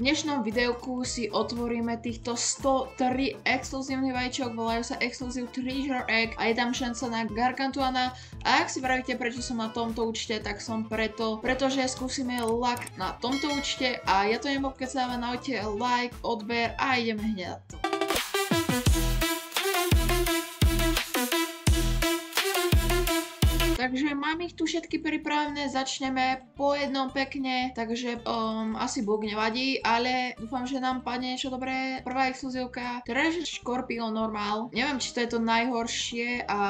dnešnom videjku si otvoríme týchto 103 exkluzívnych vajíčok, volajú sa Exclusive Treasure Egg a je tam šanca na Gargantuana. A ak si vravíte, prečo som na tomto účte, tak som pretože skúsime luck na tomto účte a ja to nebobkecávam, nahoďte like, odber a ideme hneď na to. Takže mám ich tu všetky pripravené, začneme po jednom pekne, takže asi bug nevadí, ale dúfam, že nám padne niečo dobré. Prvá exkluzívka, Treasure Scorpion Normal, neviem, či to je to najhoršie a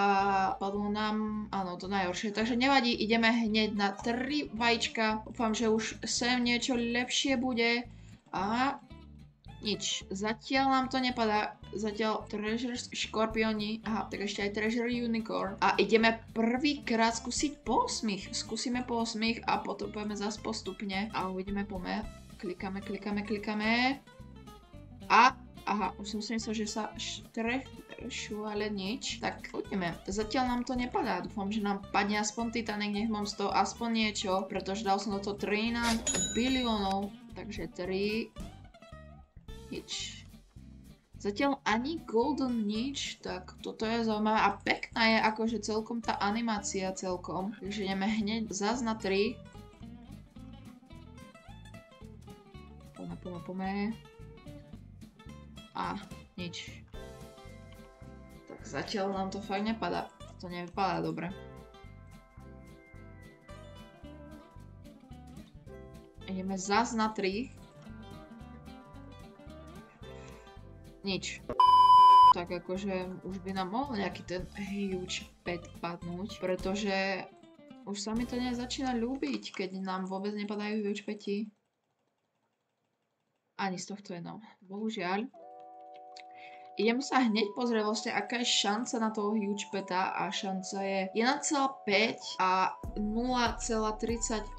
padlo nám, áno, to najhoršie, takže nevadí, ideme hneď na 3 vajíčka, dúfam, že už sem niečo lepšie bude a nič, zatiaľ nám to nepadá, zatiaľ Treasure Scorpioni, aha, tak ešte aj Treasure Unicorn. A ideme prvýkrát skúsiť po 8, skúsime po 8 a potom pojeme zase postupne a uvidíme pome. Klikáme. A, aha, už som si myslel, že sa štrešu, ale nič. Tak uvidíme, zatiaľ nám to nepadá, dúfam, že nám padne aspoň Titanic, nech mám z toho aspoň niečo, pretože dal som do toho 13 biliónov, takže 3... nič. Zatiaľ ani golden nič, tak toto je zaujímavé a pekná je akože celkom tá animácia celkom. Takže ideme hneď zás na 3. Pome. A nič. Tak zatiaľ nám to fakt nepadá. To nevypadá dobre. Ideme zás na 3. Nič. Tak akože už by nám mohol nejaký ten huge pet padnúť, pretože už sa mi to nezačína ľúbiť, keď nám vôbec nepadajú huge peti. Ani z tohto je no. Bohužiaľ. Idem sa hneď pozrieť vlastne, aká je šanca na toho huge peta a šanca je 1,5 a 0,38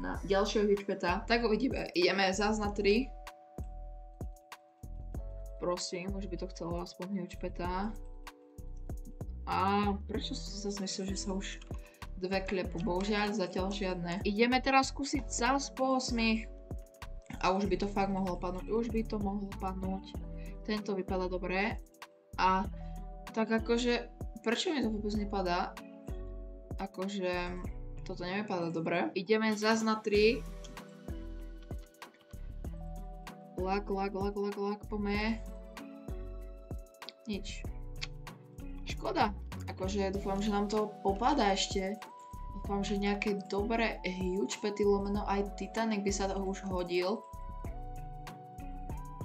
na ďalšieho huge peta. Tak uvidíme. Ideme zás na 3. Prosím, už by to chcelo aspoň huge peta. A prečo som sa myslel, že sa už dve klepu? Bohužiaľ, zatiaľ žiadne. Ideme teraz skúsiť zás po 8. A už by to fakt mohlo padnúť. Tento vypadá dobre. A tak akože, prečo mi to vôbec nepadá? Akože, toto nevypadá dobre. Ideme zás na 3. Lak, pome. Nič. Škoda. Akože dúfam, že nám to popadá ešte. Dúfam, že nejaké dobré huge pety lomeno aj Titanic by sa to už hodil.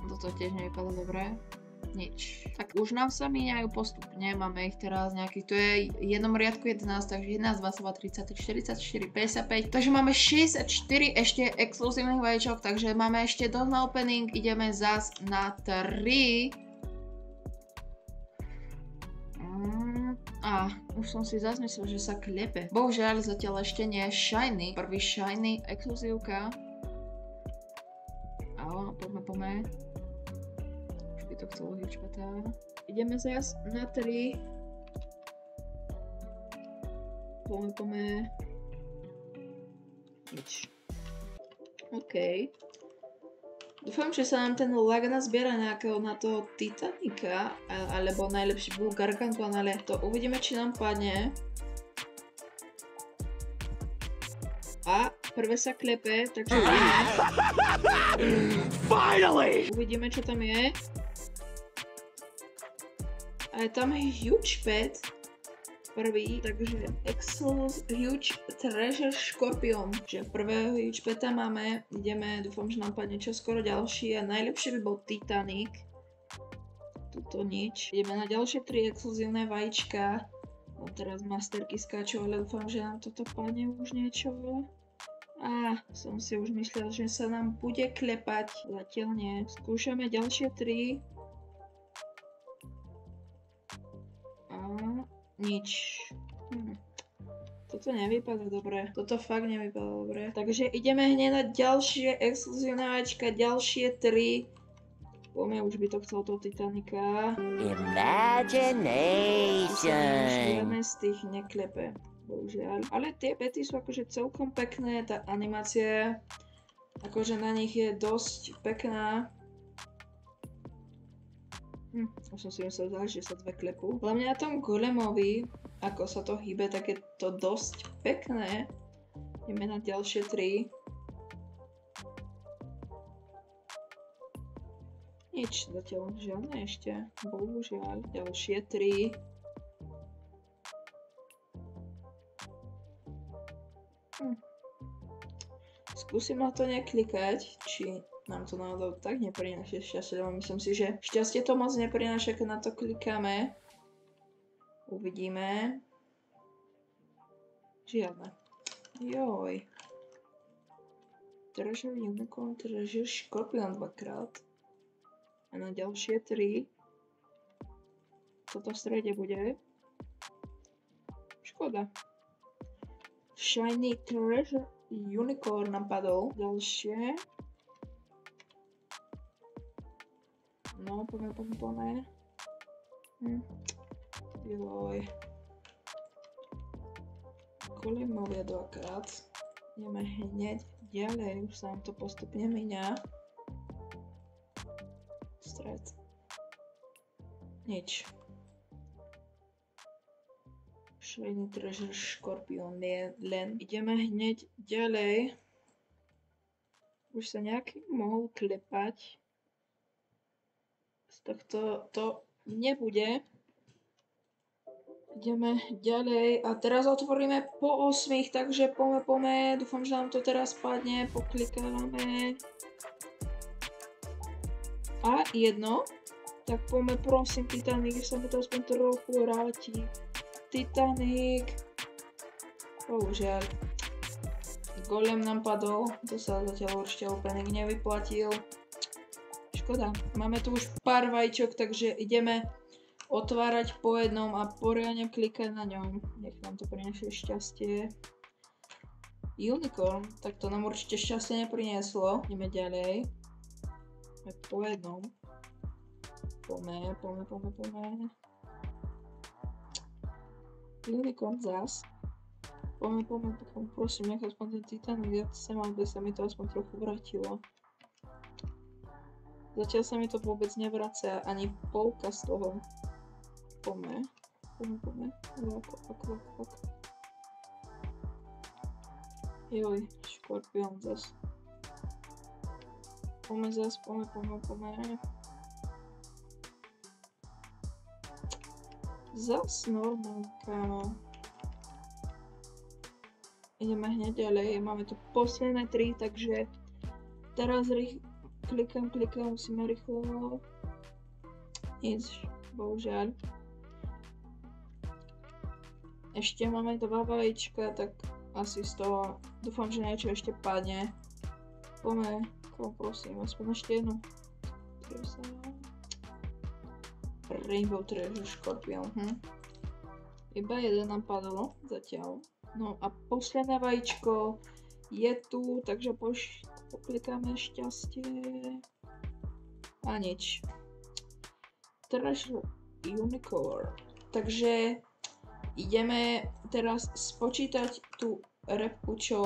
Toto tiež nevypadá dobre. Nič. Tak už nám sa míňajú postupne, máme ich teraz nejakých, tu je v jednom riadku 11, takže 11, 22, 33, 44, 55, takže máme 64 ešte exkluzívnych vajíčok, takže máme ešte dosť na opening, ideme zás na 3. A už som si zase myslel, že sa klepe. Bohužiaľ zatiaľ ešte nie je shiny, prvý shiny exkluzívka. Áno, poďme. To chcelo huge peta. Ideme zase na 3. Pome. Nič. OK. Dúfam, že sa nám ten lag nazbiera nejakého na toho Titanica, alebo najlepší bol Gargantuan, ale to uvidíme, či nám padne. A prvé sa klepe, takže uvidíme. Finally! Uvidíme, čo tam je. A je tam huge pet. Prvý, takže huge Treasure Scorpion. Čiže prvého huge peta máme. Ideme, dúfam, že nám padne čoskoro ďalší. A najlepšie by bol Titanic. Tuto nič. Ideme na ďalšie 3 exkluzívne vajíčka. No teraz masterky skáču, ale dúfam, že nám toto padne už niečo. A som si už myslel, že sa nám bude klepať. Zatiaľ nie. Skúšame ďalšie 3. Nič. Toto nevypadá dobre. Toto fakt nevypadá dobre. Takže ideme hneď na ďalšie exkluzívne vajíčka, ďalšie 3. Poďme, už by to chcel toho Titanica. Imagination. Žiadne z tých neklepe. Bohužiaľ. Ale tie pety sú akože celkom pekné, tá animácia Akože na nich je dosť pekná. Už som si myslel, že sa dve klepú. Hlavne na tom golemovi, ako sa to hýbe, tak je to dosť pekné. Ideme na ďalšie 3. Nič, zatiaľ žiadne ešte. Bohužiaľ, ďalšie 3. Skúsim na to neklikať, či nám to náhodou tak neprináša šťastie, lebo myslím si, že šťastie to moc neprináša, keď na to klikáme. Uvidíme. Žiadne. Joj. Treasure Unicorn, Treasure Scorpion 2-krát. A na ďalšie 3. Toto v strede bude. Škoda. Shiny Treasure Unicorn nám padol. Ďalšie. No, poďme. Joj. Golemovia 2-krát. Ideme hneď ďalej, už sa nám to postupne míňa. Stred. Nič. Shiny Treasure Scorpion len. Ideme hneď ďalej. Už sa nejaký mohol klepať. Z tohto to nebude. Ideme ďalej a teraz otvoríme po 8, takže poďme. Dúfam, že nám to teraz padne. Poklikáme. A jedno. Tak poďme, prosím, Titanic, že sa mi to aspoň trochu vráti. Titanic. Bohužiaľ. Golem nám padol. To sa zatiaľ určite opening nevyplatil. Škoda. Máme tu už pár vajíčok, takže ideme otvárať po jednom a poriadne klikať na ňom. Nech nám to prinesie šťastie. Unicorn, tak to nám určite šťastie neprinieslo. Ideme ďalej. Po jednom. Poďme. Unicorn zas. Poďme, prosím, nech aspoň ten Titanic, ja chcem, aby sa mi to aspoň trochu vrátilo. Zatiaľ sa mi to vôbec nevracia, ani polka z toho. Poďme. Ak. Joj, škorpión zas. Poďme. Zas normálne, kámo. Ideme hneď ďalej, máme tu posledné 3, takže teraz klikám, musíme rýchlo. Nic, bohužiaľ. Ešte máme 2 vajíčka, tak asi z toho dúfam, že niečo ešte padne. Poďme, prosím, aspoň ešte jednu. Rainbow Treasure Scorpion, Iba jeden nám padlo zatiaľ. No a posledné vajíčko je tu, takže poklikáme šťastie. A nič. Treasure Unicorn. Takže ideme teraz spočítať tú repku, čo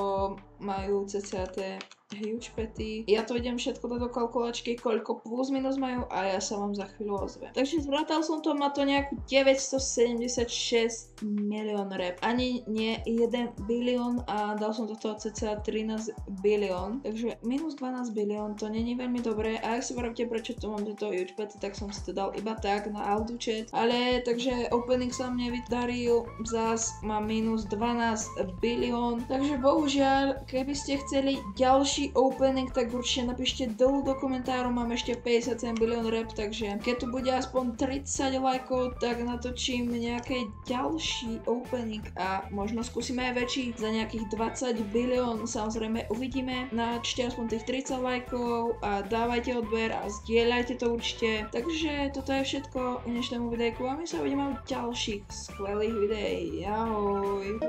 majú cca tie huge pety. Ja to idem všetko do kalkulačky, koľko plus minus majú a ja sa vám za chvíľu ozvem. Takže zvrátal som to, má to nejakú 976 milión rep. Ani nie 1 bilión a dal som do toho cca 13 bilión. Takže minus 12 bilión, to není veľmi dobré. A ak si vravíte, prečo tu mám tieto huge pety, tak som si to dal iba tak na AutoChat. Ale takže opening sa mne vydaril, zás má minus 12 bilión. Takže bohužiaľ, keby ste chceli ďalší opening, tak určite napíšte dolu do komentárov, mám ešte 57 bilión rep, takže keď tu bude aspoň 30 lajkov, tak natočím nejaký ďalší opening a možno skúsime aj väčší za nejakých 20 bilión, samozrejme uvidíme. Načte aspoň tých 30 lajkov a dávajte odber a zdieľajte to určite. Takže toto je všetko k dnešnému videjku a my sa uvidíme v ďalších skvelých videí. Ahoj!